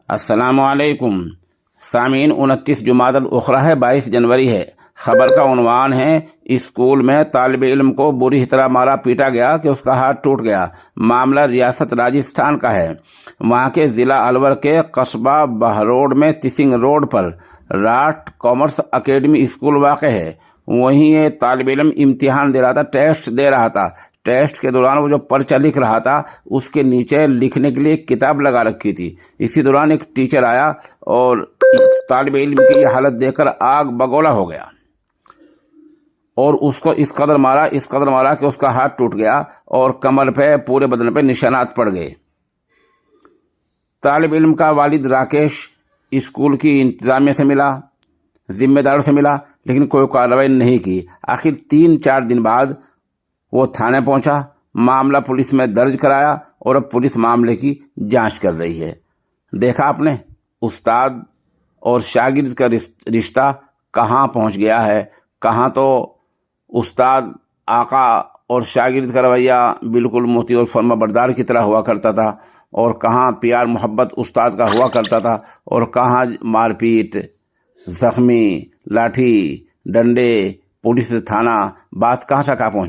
السلام علیکم سامعین، 29 جمادی الاخرى ہے، 22 جنوری ہے۔ خبر کا عنوان ہے اسکول میں طالب علم کو بری طرح مارا پیٹا گیا کہ اس کا ہاتھ ٹوٹ گیا۔ معاملہ ریاست راجستھان کا ہے۔ وہاں کے ضلع الور کے قصبہ بہروڈ میں تسنگ روڈ پر راٹ کامرس اکیڈمی اسکول واقع ہے۔ وہیں یہ طالب علم امتحان دے رہا تھا، ٹیسٹ دے رہا تھا۔ ٹیسٹ کے دوران وہ جو پرچہ لکھ رہا تھا اس کے نیچے لکھنے کے لیے ایک کتاب لگا رکھی تھی۔ اسی دوران ایک ٹیچر آیا اور طالب علم کی یہ حالت دیکھ کر آگ بگولا ہو گیا اور اس کو اس قدر مارا کہ اس کا ہاتھ ٹوٹ گیا اور کمر پہ، پورے بدن پہ نشانات پڑ گئے۔ طالب علم کا والد راکیش اسکول کی انتظامیہ سے ملا، ذمہ داروں سے ملا، لیکن کوئی کارروائی نہیں کی۔ آخر 3-4 دن بعد وہ تھانے پہنچا، معاملہ پولیس میں درج کرایا اور اب پولیس معاملے کی جانچ کر رہی ہے۔ دیکھا آپ نے استاد اور شاگرد کا رشتہ کہاں پہنچ گیا ہے۔ کہاں تو استاد آقا اور شاگرد کا رویہ بالکل موتی اور فرما بردار کی طرح ہوا کرتا تھا، اور کہاں پیار محبت استاد کا ہوا کرتا تھا، اور کہاں مار پیٹ، زخمی، لاٹھی ڈنڈے، پولیس تھانہ، بات کہاں سے کہاں پہنچ